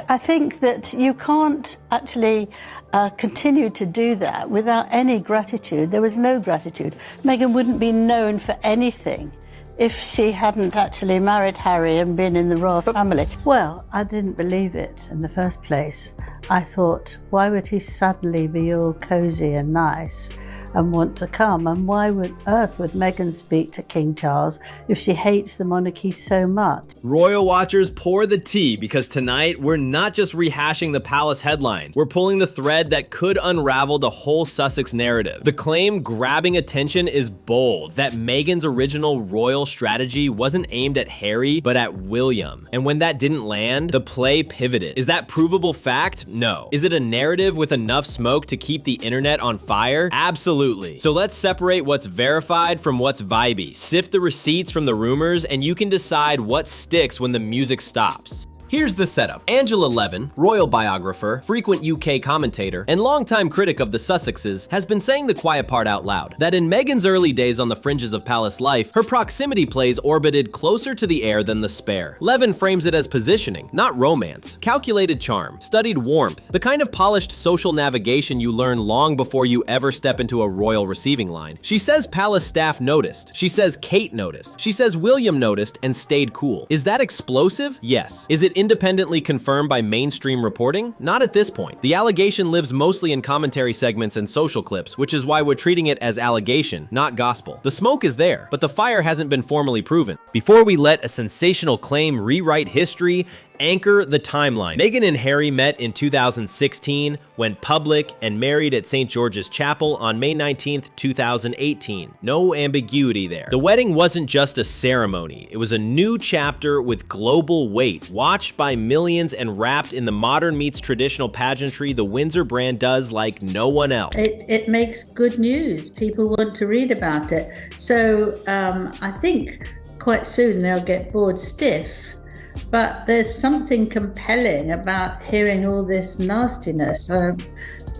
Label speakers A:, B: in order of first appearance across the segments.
A: I think that you can't actually continue to do that without any gratitude. There was no gratitude. Meghan wouldn't be known for anything if she hadn't actually married Harry and been in the royal family. Well, I didn't believe it in the first place. I thought, why would he suddenly be all cosy and nice and want to come? And why on earth would Meghan speak to King Charles if she hates the monarchy so much?
B: Royal watchers, pour the tea, because tonight we're not just rehashing the palace headlines. We're pulling the thread that could unravel the whole Sussex narrative. The claim grabbing attention is bold, that Meghan's original royal strategy wasn't aimed at Harry, but at William. And when that didn't land, the play pivoted. Is that provable fact? No. Is it a narrative with enough smoke to keep the internet on fire? Absolutely. So let's separate what's verified from what's vibey. Sift the receipts from the rumors, and you can decide what sticks when the music stops. Here's the setup. Angela Levin, royal biographer, frequent UK commentator, and longtime critic of the Sussexes, has been saying the quiet part out loud, that in Meghan's early days on the fringes of palace life, her proximity plays orbited closer to the heir than the spare. Levin frames it as positioning, not romance, calculated charm, studied warmth, the kind of polished social navigation you learn long before you ever step into a royal receiving line. She says palace staff noticed. She says Kate noticed. She says William noticed and stayed cool. Is that explosive? Yes. Is it independently confirmed by mainstream reporting? Not at this point. The allegation lives mostly in commentary segments and social clips, which is why we're treating it as allegation, not gospel. The smoke is there, but the fire hasn't been formally proven. Before we let a sensational claim rewrite history, anchor the timeline. Meghan and Harry met in 2016, went public, and married at St. George's Chapel on May 19th, 2018. No ambiguity there. The wedding wasn't just a ceremony. It was a new chapter with global weight, watched by millions and wrapped in the modern meets traditional pageantry the Windsor brand does like no one else.
A: It makes good news. People want to read about it. So I think quite soon they'll get bored stiff. But there's something compelling about hearing all this nastiness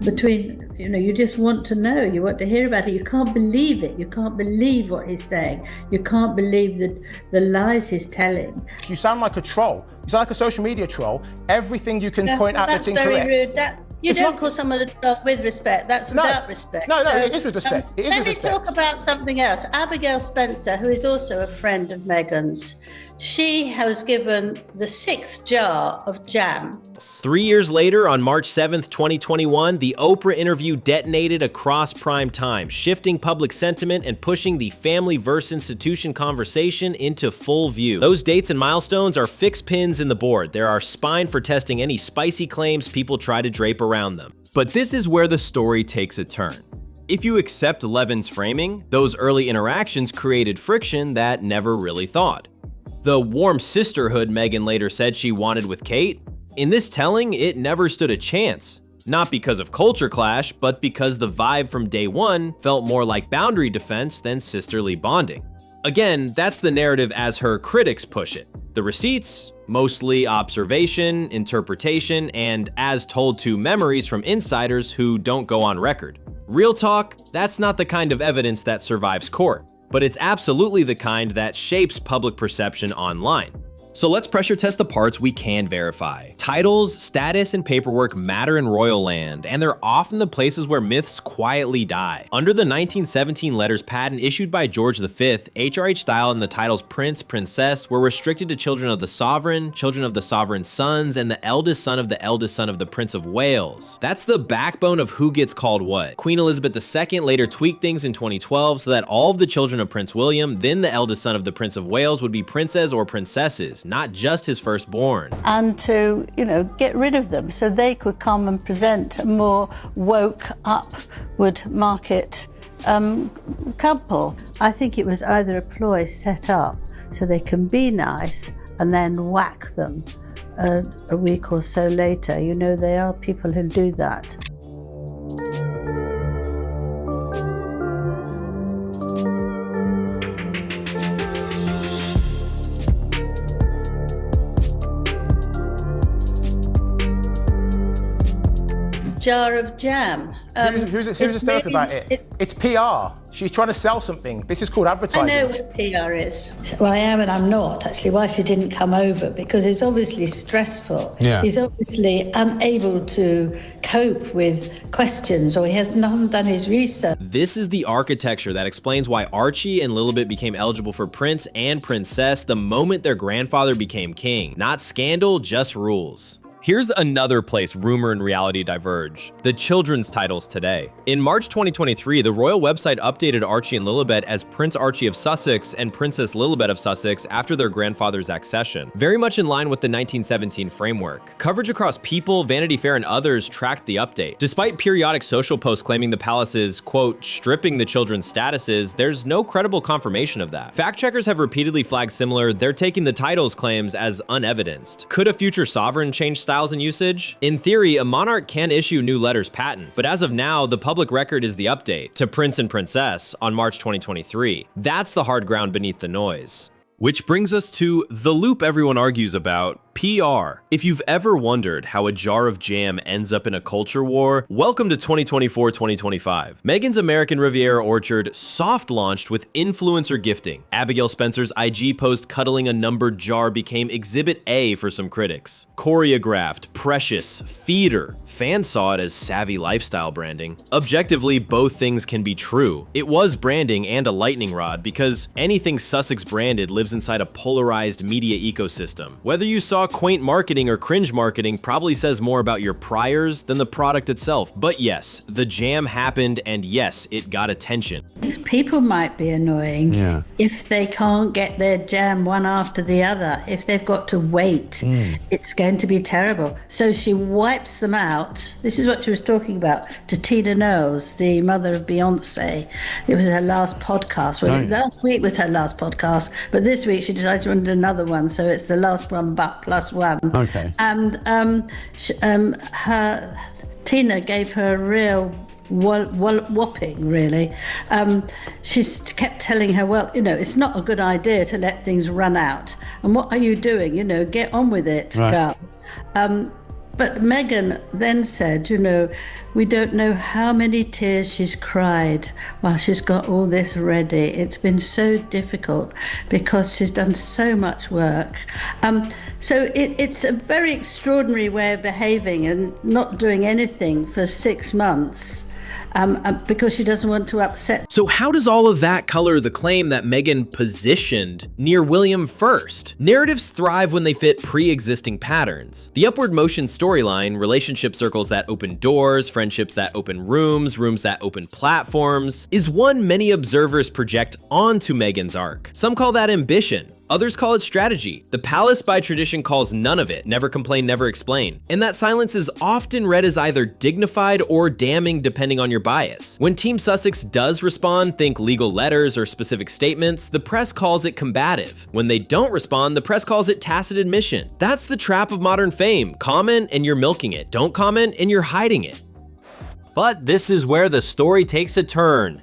A: between, you just want to know, you want to hear about it. You can't believe it. You can't believe what he's saying. You can't believe the lies he's telling.
C: You sound like a troll. You sound like a social media troll. Everything you can point out that's incorrect.
A: Very rude. You don't call someone a troll with respect. That's without respect.
C: No, it is with respect.
A: Let me talk about something else. Abigail Spencer, who is also a friend of Meghan's, she was given the 6th jar of jam.
B: 3 years later, on March 7th, 2021, the Oprah interview detonated across prime time, shifting public sentiment and pushing the family versus institution conversation into full view. Those dates and milestones are fixed pins in the board. There are spine for testing any spicy claims people try to drape around them. But this is where the story takes a turn. If you accept Levin's framing, those early interactions created friction that never really thawed. The warm sisterhood Meghan later said she wanted with Kate, in this telling, it never stood a chance. Not because of culture clash, but because the vibe from day one felt more like boundary defense than sisterly bonding. Again, that's the narrative as her critics push it. The receipts, mostly observation, interpretation, and as told to memories from insiders who don't go on record. Real talk, that's not the kind of evidence that survives court, but it's absolutely the kind that shapes public perception online. So let's pressure test the parts we can verify. Titles, status, and paperwork matter in royal land, and they're often the places where myths quietly die. Under the 1917 letters patent issued by George V, HRH style and the titles prince, princess were restricted to children of the sovereign, children of the sovereign's sons, and the eldest son of the Prince of Wales. That's the backbone of who gets called what. Queen Elizabeth II later tweaked things in 2012 so that all of the children of Prince William, then the eldest son of the Prince of Wales, would be princes or princesses, not just his firstborn.
A: And to, get rid of them so they could come and present a more woke upward market couple. I think it was either a ploy set up so they can be nice and then whack them a week or so later. There are people who do that. jar of jam.
C: Who's hysterical about it? It's PR. She's trying to sell something. This is called advertising.
A: I know what PR is.
D: Well, I am and I'm not, actually. Why she didn't come over, because it's obviously stressful.
C: Yeah.
D: He's obviously unable to cope with questions, or he has not done his research.
B: This is the architecture that explains why Archie and Lilibet became eligible for Prince and Princess the moment their grandfather became king. Not scandal, just rules. Here's another place rumor and reality diverge: the children's titles today. In March 2023, the royal website updated Archie and Lilibet as Prince Archie of Sussex and Princess Lilibet of Sussex after their grandfather's accession, very much in line with the 1917 framework. Coverage across People, Vanity Fair, and others tracked the update. Despite periodic social posts claiming the palace is, quote, stripping the children's statuses, there's no credible confirmation of that. Fact checkers have repeatedly flagged similar, they're taking the titles claims as unevidenced. Could a future sovereign change styles and usage? In theory, a monarch can issue new letters patent, but as of now, the public record is the update to Prince and Princess on March 2023. That's the hard ground beneath the noise. Which brings us to the loop everyone argues about: PR. If you've ever wondered how a jar of jam ends up in a culture war, welcome to 2024-2025. Meghan's American Riviera Orchard soft launched with influencer gifting. Abigail Spencer's IG post cuddling a numbered jar became exhibit A for some critics. Choreographed, precious, feeder. Fans saw it as savvy lifestyle branding. Objectively, both things can be true. It was branding and a lightning rod, because anything Sussex branded lives inside a polarized media ecosystem. Whether you saw quaint marketing or cringe marketing probably says more about your priors than the product itself. But yes, the jam happened, and yes, it got attention.
D: People might be annoying if they can't get their jam one after the other. If they've got to wait, it's going to be terrible. So she wipes them out. This is what she was talking about to Tina Knowles, the mother of Beyonce. It was her last podcast. Well, last week was her last podcast, but this week she decided to do another one, so it's the last one but plus one.
C: Okay.
D: And Tina gave her a real whopping, really. She kept telling her, well, it's not a good idea to let things run out. And what are you doing? Get on with it, girl. But Meghan then said, we don't know how many tears she's cried while she's got all this ready. It's been so difficult because she's done so much work. So it's a very extraordinary way of behaving and not doing anything for 6 months. Because she doesn't want to upset.
B: So how does all of that color the claim that Meghan positioned near William first? Narratives thrive when they fit pre-existing patterns. The upward motion storyline, relationship circles that open doors, friendships that open rooms, rooms that open platforms, is one many observers project onto Meghan's arc. Some call that ambition. Others call it strategy. The palace by tradition calls none of it, never complain, never explain. And that silence is often read as either dignified or damning depending on your bias. When Team Sussex does respond, think legal letters or specific statements, the press calls it combative. When they don't respond, the press calls it tacit admission. That's the trap of modern fame. Comment and you're milking it. Don't comment and you're hiding it. But this is where the story takes a turn.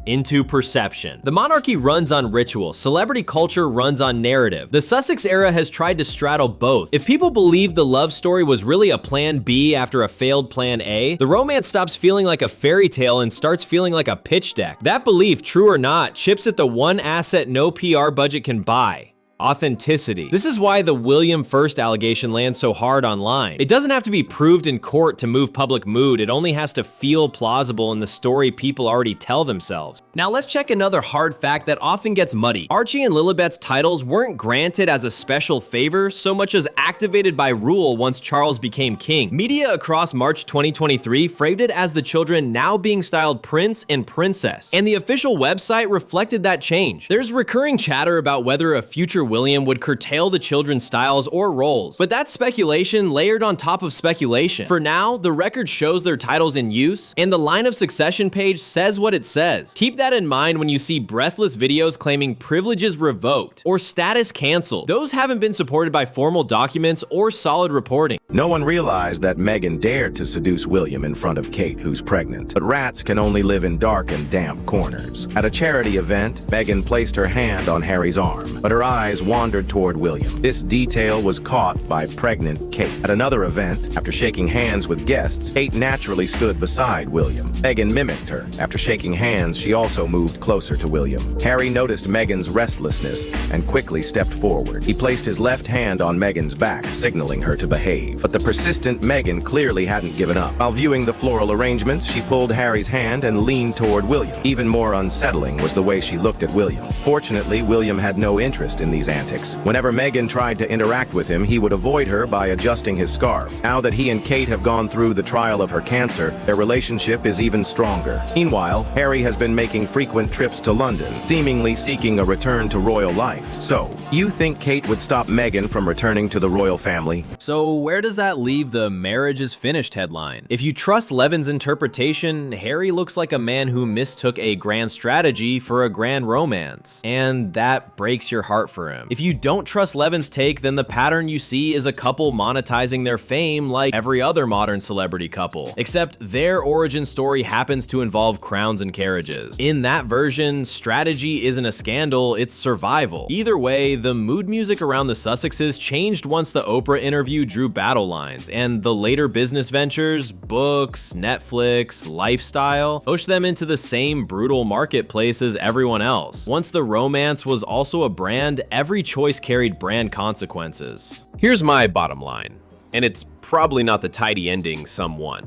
B: Into perception. The monarchy runs on ritual, celebrity culture runs on narrative. The Sussex era has tried to straddle both. If people believe the love story was really a plan B after a failed plan A, the romance stops feeling like a fairy tale and starts feeling like a pitch deck. That belief, true or not, chips at the one asset no PR budget can buy: authenticity. This is why the William first allegation lands so hard online. It doesn't have to be proved in court to move public mood, it only has to feel plausible in the story people already tell themselves. Now let's check another hard fact that often gets muddy. Archie and Lilibet's titles weren't granted as a special favor so much as activated by rule once Charles became king. Media across March 2023 framed it as the children now being styled Prince and Princess, and the official website reflected that change. There's recurring chatter about whether a future William would curtail the children's styles or roles, but that's speculation layered on top of speculation. For now, the record shows their titles in use, and the line of succession page says what it says. Keep that in mind when you see breathless videos claiming privileges revoked or status canceled. Those haven't been supported by formal documents or solid reporting.
E: No one realized that Meghan dared to seduce William in front of Kate, who's pregnant. But rats can only live in dark and damp corners. At a charity event, Meghan placed her hand on Harry's arm, but her eyes wandered toward William. This detail was caught by pregnant Kate. At another event, after shaking hands with guests, Kate naturally stood beside William. Meghan mimicked her. After shaking hands, she also moved closer to William. Harry noticed Meghan's restlessness and quickly stepped forward. He placed his left hand on Meghan's back, signaling her to behave. But the persistent Meghan clearly hadn't given up. While viewing the floral arrangements, she pulled Harry's hand and leaned toward William. Even more unsettling was the way she looked at William. Fortunately, William had no interest in these antics. Whenever Meghan tried to interact with him, he would avoid her by adjusting his scarf. Now that he and Kate have gone through the trial of her cancer, their relationship is even stronger. Meanwhile, Harry has been making frequent trips to London, seemingly seeking a return to royal life. So, you think Kate would stop Meghan from returning to the royal family?
B: So where does that leave the marriage is finished headline? If you trust Levin's interpretation, Harry looks like a man who mistook a grand strategy for a grand romance, and that breaks your heart for him. If you don't trust Levin's take, then the pattern you see is a couple monetizing their fame like every other modern celebrity couple, except their origin story happens to involve crowns and carriages. In that version, strategy isn't a scandal, it's survival. Either way, the mood music around the Sussexes changed once the Oprah interview drew battle lines, and the later business ventures, books, Netflix, lifestyle, pushed them into the same brutal marketplace as everyone else. Once the romance was also a brand, every choice carried brand consequences. Here's my bottom line, and it's probably not the tidy ending some want.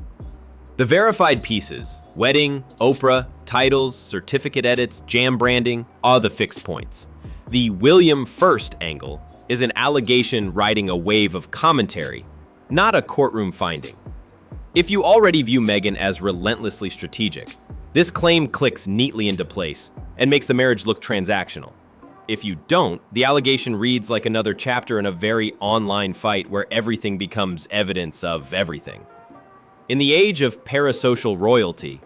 B: The verified pieces, wedding, Oprah, titles, certificate edits, jam branding, are the fixed points. The William first angle is an allegation riding a wave of commentary, not a courtroom finding. If you already view Meghan as relentlessly strategic, this claim clicks neatly into place and makes the marriage look transactional. If you don't, the allegation reads like another chapter in a very online fight where everything becomes evidence of everything. In the age of parasocial royalty,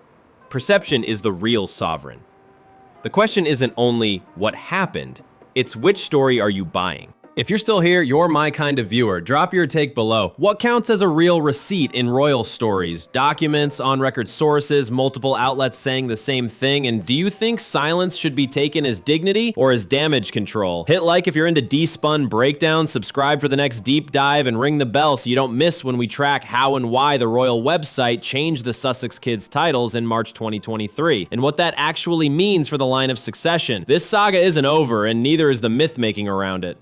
B: perception is the real sovereign. The question isn't only what happened, it's which story are you buying? If you're still here, you're my kind of viewer. Drop your take below. What counts as a real receipt in royal stories? Documents, on-record sources, multiple outlets saying the same thing? And do you think silence should be taken as dignity or as damage control? Hit like if you're into despun breakdowns, subscribe for the next deep dive, and ring the bell so you don't miss when we track how and why the royal website changed the Sussex kids' titles in March 2023, and what that actually means for the line of succession. This saga isn't over, and neither is the myth-making around it.